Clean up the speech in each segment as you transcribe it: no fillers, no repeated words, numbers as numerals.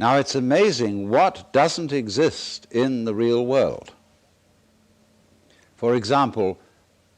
Now it's amazing what doesn't exist in the real world. For example,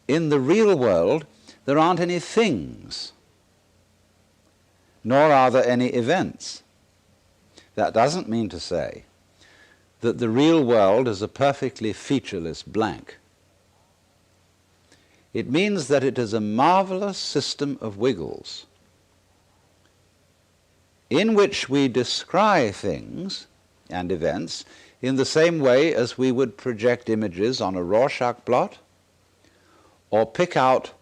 in the real world there aren't any things, nor are there any events. That doesn't mean to say that the real world is a perfectly featureless blank. It means that it is a marvelous system of wiggles in which we descry things and events in the same way as we would project images on a Rorschach blot or pick out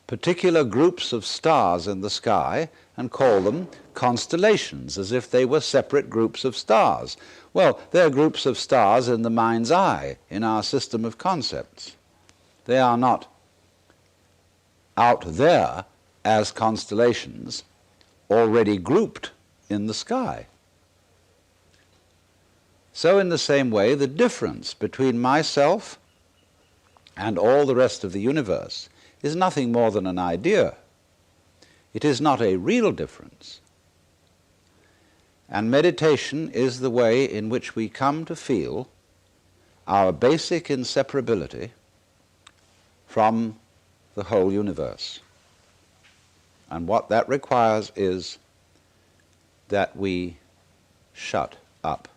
particular groups of stars in the sky and call them constellations, as if they were separate groups of stars. Well, they're groups of stars in the mind's eye, in our system of concepts. They are not out there as constellations already grouped in the sky. So in the same way, the difference between myself and all the rest of the universe is nothing more than an idea. It is not a real difference. And meditation is the way in which we come to feel our basic inseparability from the whole universe. And what that requires is that we shut up.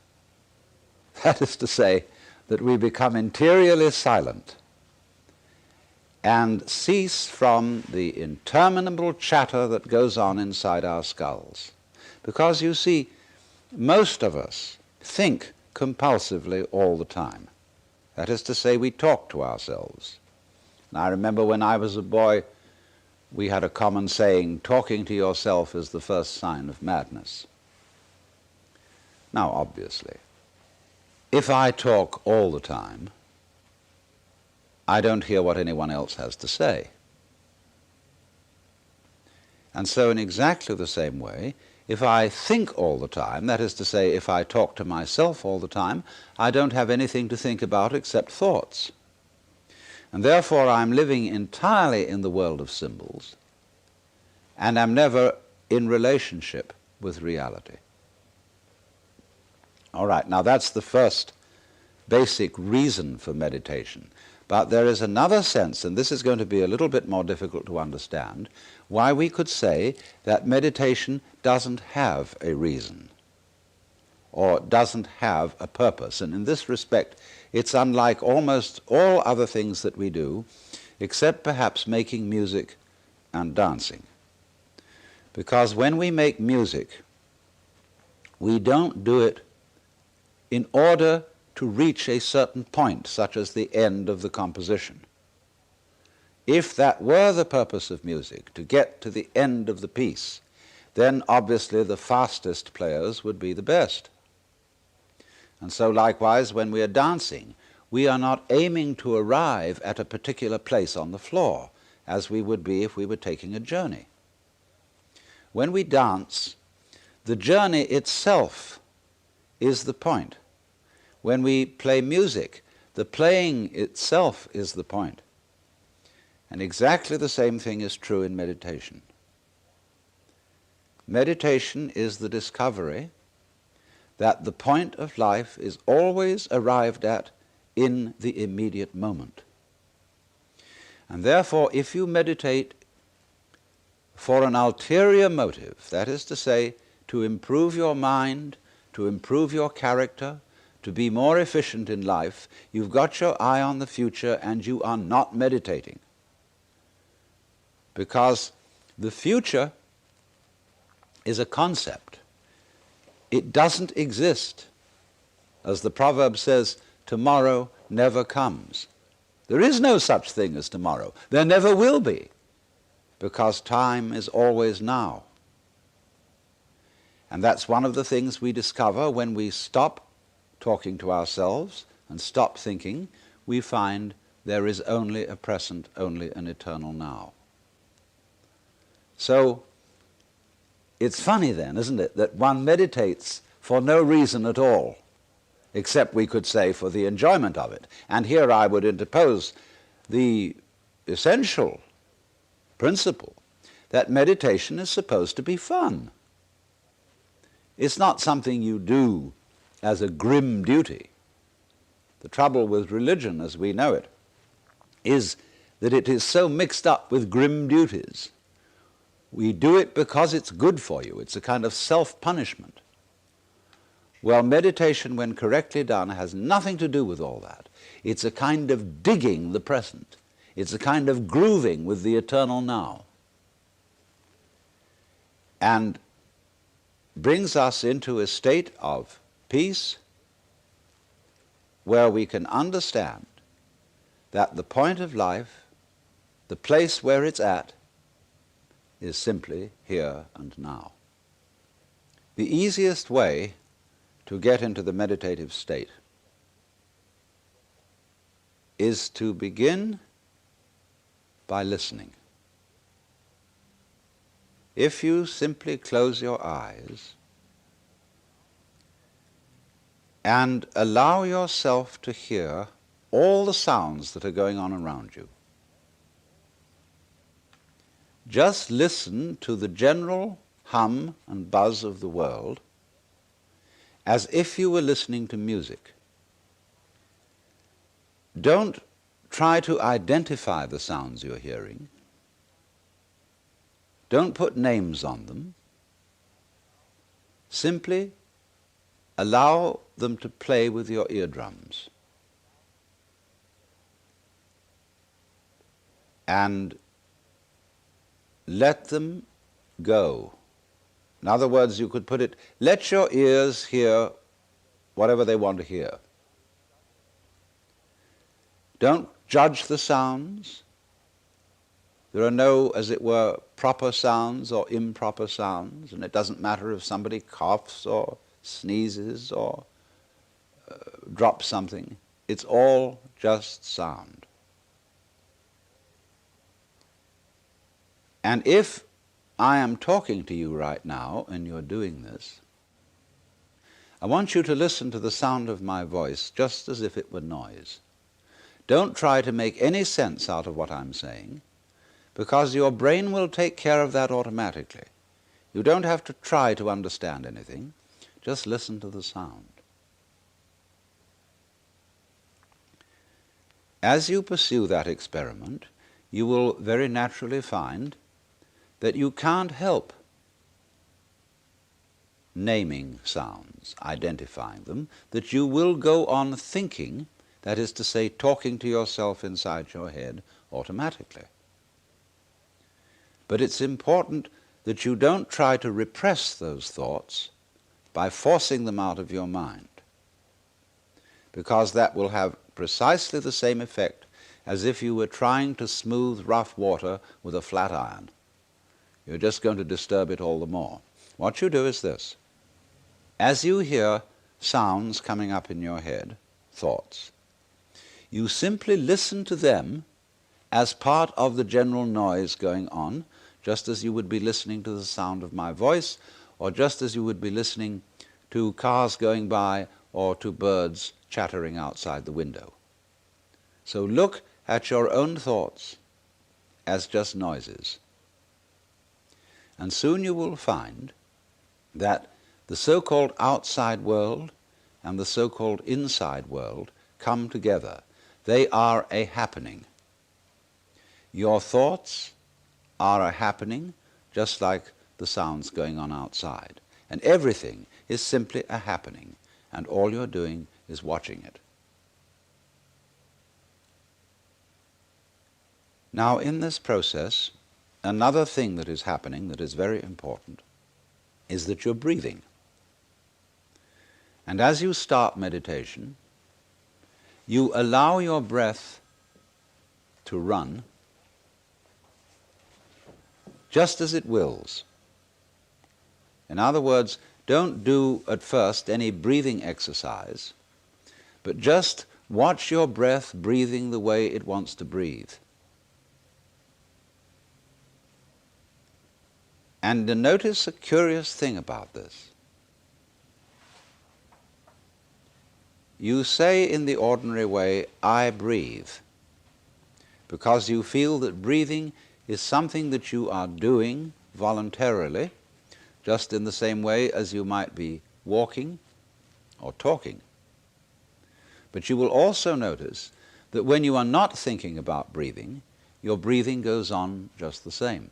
That is to say, that we become interiorly silent and cease from the interminable chatter that goes on inside our skulls. Because you see, most of us think compulsively all the time. That is to say, we talk to ourselves. And I remember when I was a boy, we had a common saying, talking to yourself is the first sign of madness. Now, obviously, if I talk all the time, I don't hear what anyone else has to say. And so in exactly the same way, if I think all the time, that is to say, if I talk to myself all the time, I don't have anything to think about except thoughts. And therefore I'm living entirely in the world of symbols, and I'm never in relationship with reality. All right, now that's the first basic reason for meditation. But there is another sense, and this is going to be a little bit more difficult to understand, why we could say that meditation doesn't have a reason or doesn't have a purpose. And in this respect, it's unlike almost all other things that we do, except perhaps making music and dancing. Because when we make music, we don't do it in order to reach a certain point, such as the end of the composition. If that were the purpose of music, to get to the end of the piece, then obviously the fastest players would be the best. And so likewise, when we are dancing, we are not aiming to arrive at a particular place on the floor, as we would be if we were taking a journey. When we dance, the journey itself is the point. When we play music, the playing itself is the point. And exactly the same thing is true in meditation. Meditation is the discovery that the point of life is always arrived at in the immediate moment. And therefore, if you meditate for an ulterior motive, that is to say, to improve your mind, to improve your character, to be more efficient in life, you've got your eye on the future and you are not meditating. Because the future is a concept. It doesn't exist. As the proverb says, tomorrow never comes. There is no such thing as tomorrow. There never will be, because time is always now. And that's one of the things we discover when we stop talking to ourselves and stop thinking. We find there is only a present, only an eternal now. So it's funny then, isn't it, that one meditates for no reason at all, except we could say for the enjoyment of it. And here I would interpose the essential principle that meditation is supposed to be fun. It's not something you do as a grim duty. The trouble with religion as we know it is that it is so mixed up with grim duties. We do it because it's good for you. It's a kind of self-punishment. Well, meditation, when correctly done, has nothing to do with all that. It's a kind of digging the present. It's a kind of grooving with the eternal now. And brings us into a state of peace where we can understand that the point of life, the place where it's at, is simply here and now. The easiest way to get into the meditative state is to begin by listening. If you simply close your eyes and allow yourself to hear all the sounds that are going on around you, just listen to the general hum and buzz of the world as if you were listening to music. Don't try to identify the sounds you're hearing. Don't put names on them. Simply allow them to play with your eardrums. And let them go. In other words, you could put it, let your ears hear whatever they want to hear. Don't judge the sounds. There are no, as it were, proper sounds or improper sounds, and it doesn't matter if somebody coughs or sneezes or drops something. It's all just sound. And if I am talking to you right now and you're doing this, I want you to listen to the sound of my voice just as if it were noise. Don't try to make any sense out of what I'm saying, because your brain will take care of that automatically. You don't have to try to understand anything. Just listen to the sound. As you pursue that experiment, you will very naturally find that you can't help naming sounds, identifying them, that you will go on thinking, that is to say, talking to yourself inside your head automatically. But it's important that you don't try to repress those thoughts by forcing them out of your mind, because that will have precisely the same effect as if you were trying to smooth rough water with a flat iron. You're just going to disturb it all the more. What you do is this. As you hear sounds coming up in your head, thoughts, you simply listen to them as part of the general noise going on, just as you would be listening to the sound of my voice, or just as you would be listening to cars going by or to birds chattering outside the window. So look at your own thoughts as just noises. And soon you will find that the so-called outside world and the so-called inside world come together. They are a happening. Your thoughts are a happening, just like the sounds going on outside. And everything is simply a happening, and all you're doing is watching it. Now, in this process, another thing that is happening that is very important is that you're breathing. And as you start meditation, you allow your breath to run just as it wills. In other words, don't do at first any breathing exercise, but just watch your breath breathing the way it wants to breathe. And notice a curious thing about this. You say in the ordinary way, I breathe, because you feel that breathing is something that you are doing voluntarily, just in the same way as you might be walking or talking. But you will also notice that when you are not thinking about breathing, your breathing goes on just the same.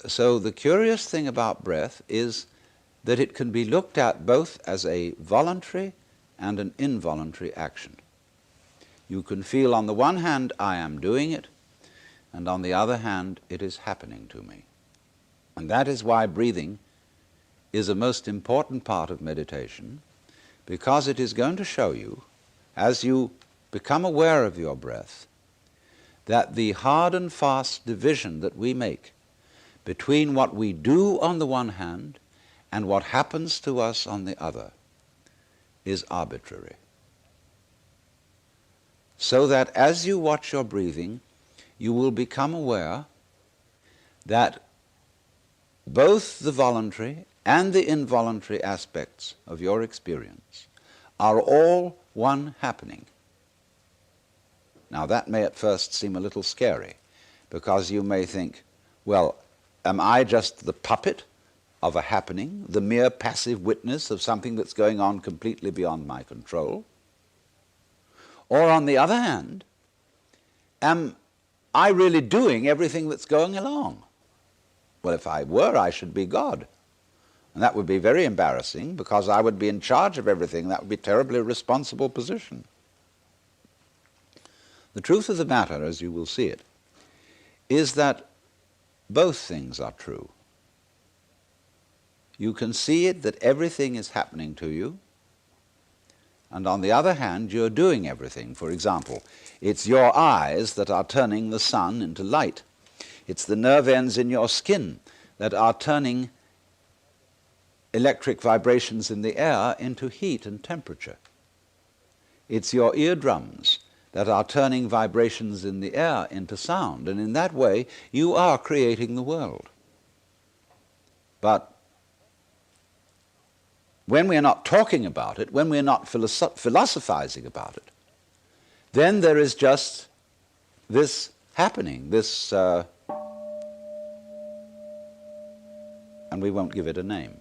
So the curious thing about breath is that it can be looked at both as a voluntary and an involuntary action. You can feel on the one hand, I am doing it, and on the other hand, it is happening to me. And that is why breathing is a most important part of meditation, because it is going to show you, as you become aware of your breath, that the hard and fast division that we make between what we do on the one hand and what happens to us on the other is arbitrary. So that as you watch your breathing, you will become aware that both the voluntary and the involuntary aspects of your experience are all one happening. Now that may at first seem a little scary, because you may think, well, am I just the puppet of a happening, the mere passive witness of something that's going on completely beyond my control? Or on the other hand, am I really doing everything that's going along? Well, if I were, I should be God. And that would be very embarrassing, because I would be in charge of everything. That would be a terribly responsible position. The truth of the matter, as you will see it, is that both things are true. You can see it that everything is happening to you, and on the other hand, you're doing everything. For example, it's your eyes that are turning the sun into light. It's the nerve ends in your skin that are turning electric vibrations in the air into heat and temperature. It's your eardrums that are turning vibrations in the air into sound, and in that way you are creating the world. But when we're not talking about it, when we're not philosophizing about it, then there is just this happening, this, and we won't give it a name.